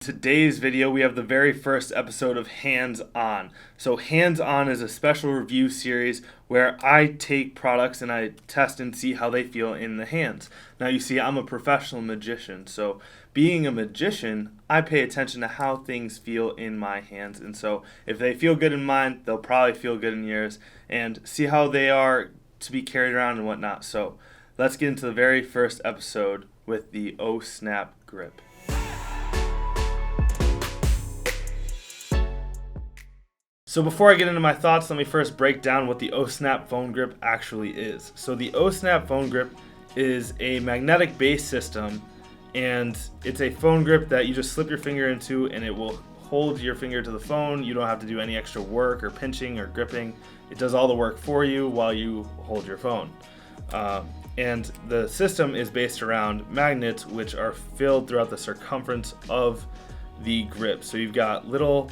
Today's video, we have the very first episode of Hands On. So Hands On is a special review series where I take products and I test and see how they feel in the hands. Now you see, I'm a professional magician, so being a magician, I pay attention to how things feel in my hands. And so if they feel good in mine, they'll probably feel good in yours, and see how they are to be carried around and whatnot. So let's get into the very first episode with the Oh Snap grip. So before I get into my thoughts, let me first break down what the Oh Snap phone grip actually is. So the Oh Snap phone grip is a magnetic based system, and it's a phone grip that you just slip your finger into and it will hold your finger to the phone. You don't have to do any extra work or pinching or gripping. It does all the work for you while you hold your phone. And the system is based around magnets, which are filled throughout the circumference of the grip. So you've got little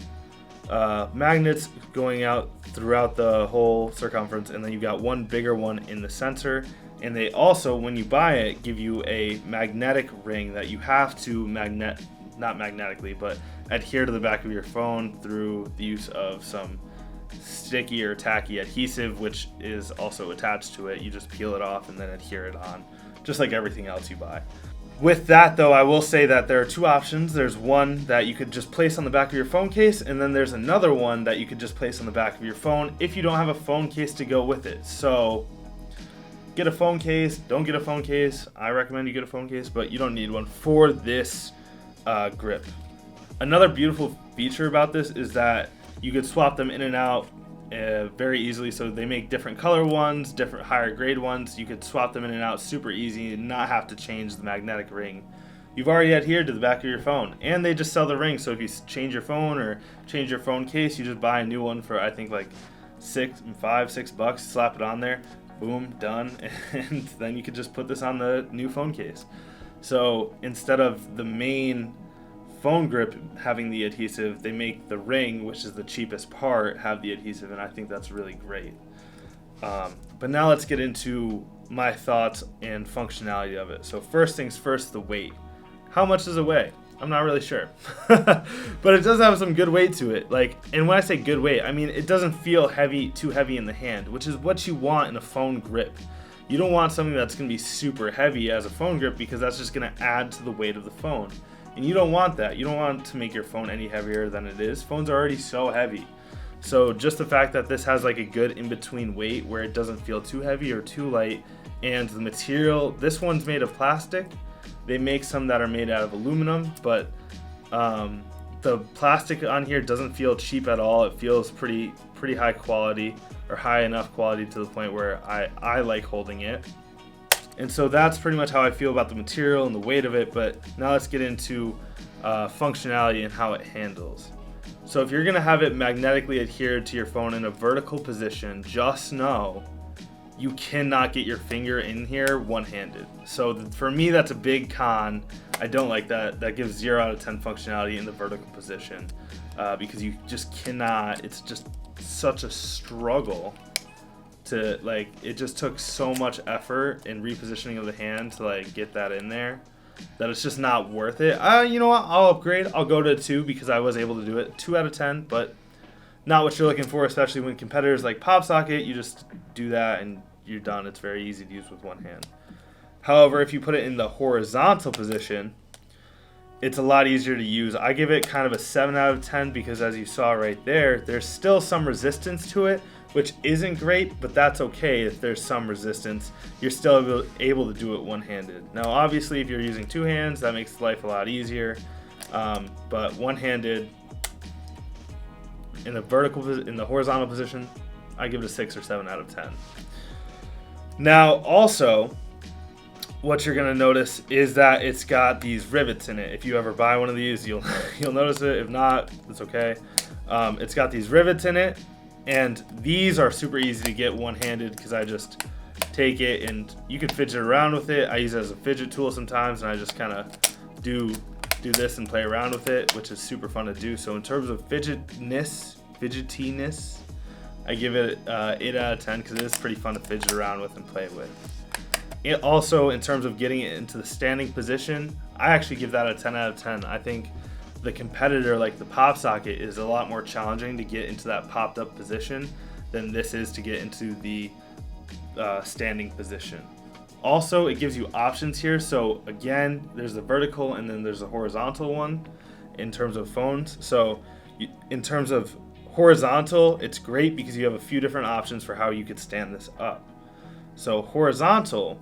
magnets going out throughout the whole circumference, and then you've got one bigger one in the center. And they also, when you buy it, give you a magnetic ring that you have to not magnetically, but adhere to the back of your phone through the use of some sticky or tacky adhesive, which is also attached to it. You just peel it off and then adhere it on, just like everything else you buy. With that though, I will say that there are two options. There's one that you could just place on the back of your phone case, and then there's another one that you could just place on the back of your phone if you don't have a phone case to go with it. So get a phone case, don't get a phone case. I recommend you get a phone case, but you don't need one for this grip. Another beautiful feature about this is that you could swap them in and out very easily. So they make different color ones, different higher grade ones. You could swap them in and out super easy and not have to change the magnetic ring. You've already adhered to the back of your phone, and they just sell the ring. So if you change your phone or change your phone case, you just buy a new one for I think like $6 slap it on there, boom, done. And then you could just put this on the new phone case. So instead of the main phone grip having the adhesive, they make the ring, which is the cheapest part, have the adhesive, and I think that's really great. But now let's get into my thoughts and functionality of it. So first things first, the weight. How much does it weigh? I'm not really sure. But it does have some good weight to it. And when I say good weight, I mean it doesn't feel too heavy in the hand, which is what you want in a phone grip. You don't want something that's going to be super heavy as a phone grip, because that's just going to add to the weight of the phone. And you don't want that. You don't want to make your phone any heavier than it is. Phones are already so heavy. So just the fact that this has like a good in-between weight where it doesn't feel too heavy or too light, and the material, this one's made of plastic. They make some that are made out of aluminum, but the plastic on here doesn't feel cheap at all. It feels pretty high quality, or high enough quality to the point where I like holding it. And so that's pretty much how I feel about the material and the weight of it. But now let's get into functionality and how it handles. So if you're going to have it magnetically adhered to your phone in a vertical position, just know you cannot get your finger in here one-handed. So for me, that's a big con. I don't like that. That gives 0 out of 10 functionality in the vertical position, because you just cannot. It's just such a struggle to it just took so much effort in repositioning of the hand to get that in there, that it's just not worth it. You know what? I'll upgrade. I'll go to 2 because I was able to do it. 2 out of 10, but not what you're looking for, especially when competitors like Pop Socket, you just do that and you're done. It's very easy to use with one hand. However, if you put it in the horizontal position, it's a lot easier to use. I give it kind of a 7 out of 10 because, as you saw right there, there's still some resistance to it, which isn't great, but that's okay. If there's some resistance, you're still able to do it one-handed. Now, obviously, if you're using 2 hands, that makes life a lot easier. But one-handed, in the horizontal position, I give it a 6 or 7 out of 10. Now, also, what you're going to notice is that it's got these rivets in it. If you ever buy one of these, you'll notice it. If not, it's okay. It's got these rivets in it, and these are super easy to get one-handed because I just take it and you can fidget around with it. I use it as a fidget tool sometimes, and I just kind of do this and play around with it, which is super fun to do. So in terms of fidgetiness, I give it 8 out of 10 because it is pretty fun to fidget around with and play with. It also, in terms of getting it into the standing position, I actually give that a 10 out of 10. I think the competitor, like the pop socket, is a lot more challenging to get into that popped up position than this is to get into the standing position. Also, it gives you options here. So again, there's the vertical and then there's a horizontal one in terms of phones. So in terms of horizontal, it's great because you have a few different options for how you could stand this up. So horizontal,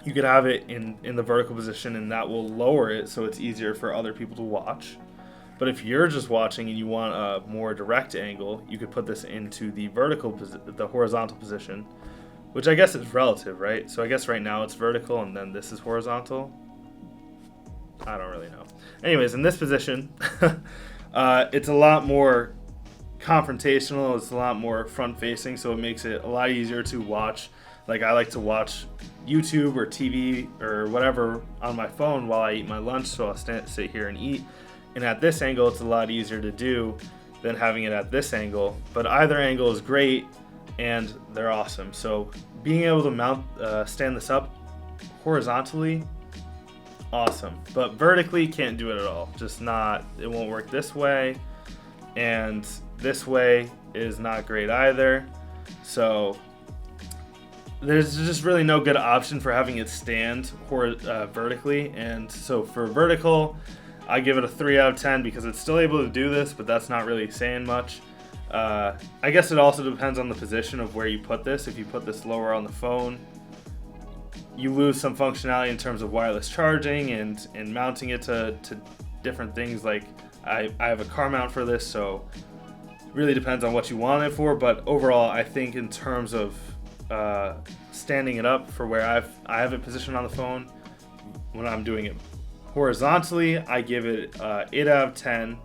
you could have it in the vertical position, and that will lower it so it's easier for other people to watch. But if you're just watching and you want a more direct angle, you could put this into the horizontal position, which I guess is relative, right? So I guess right now it's vertical and then this is horizontal. I don't really know. Anyways, in this position, it's a lot more confrontational. It's a lot more front facing, so it makes it a lot easier to watch. Like, I like to watch YouTube or TV or whatever on my phone while I eat my lunch, so I'll sit here and eat. And at this angle, it's a lot easier to do than having it at this angle. But either angle is great, and they're awesome. So being able to stand this up horizontally, awesome. But vertically, can't do it at all. Just not, it won't work this way. And this way is not great either. So there's just really no good option for having it stand vertically. And so for vertical, I give it a 3 out of 10 because it's still able to do this, but that's not really saying much. I guess it also depends on the position of where you put this. If you put this lower on the phone, you lose some functionality in terms of wireless charging and mounting it to different things. Like I have a car mount for this, so it really depends on what you want it for. But overall, I think in terms of standing it up for where I have it positioned on the phone, when I'm doing it horizontally, I give it 8 out of 10,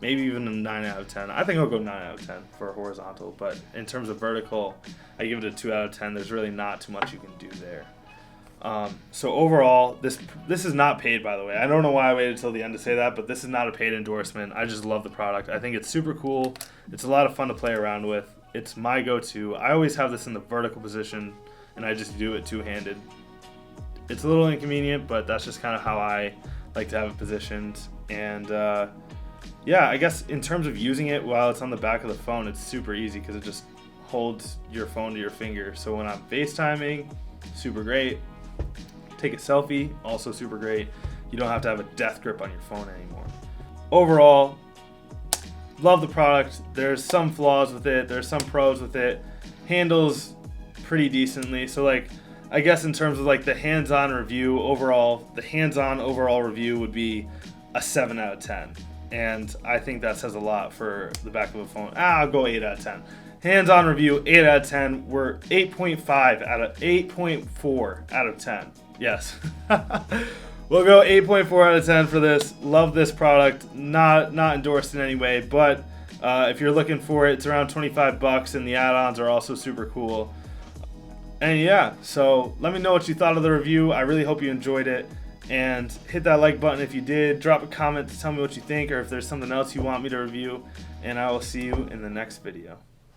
maybe even a 9 out of 10. I think I'll go 9 out of 10 for horizontal, but in terms of vertical, I give it a 2 out of 10. There's really not too much you can do there. So overall, this is not paid, by the way. I don't know why I waited till the end to say that, but this is not a paid endorsement. I just love the product. I think it's super cool. It's a lot of fun to play around with. It's my go-to. I always have this in the vertical position, and I just do it two-handed. It's a little inconvenient, but that's just kind of how I like to have it positioned. And yeah, I guess in terms of using it while it's on the back of the phone, it's super easy because it just holds your phone to your finger. So when I'm FaceTiming, super great. Take a selfie, also super great. You don't have to have a death grip on your phone anymore. Overall, love the product. There's some flaws with it. There's some pros with it. Handles pretty decently. So like, I guess in terms of like the hands-on review overall, the hands-on overall review would be a 7 out of 10. And I think that says a lot for the back of a phone. I'll go 8 out of 10. Hands-on review, 8 out of 10. We're 8.4 out of 10. Yes. We'll go 8.4 out of 10 for this. Love this product. Not endorsed in any way, but if you're looking for it, it's around $25, and the add-ons are also super cool. And yeah, so let me know what you thought of the review. I really hope you enjoyed it. And hit that like button if you did. Drop a comment to tell me what you think, or if there's something else you want me to review. And I will see you in the next video.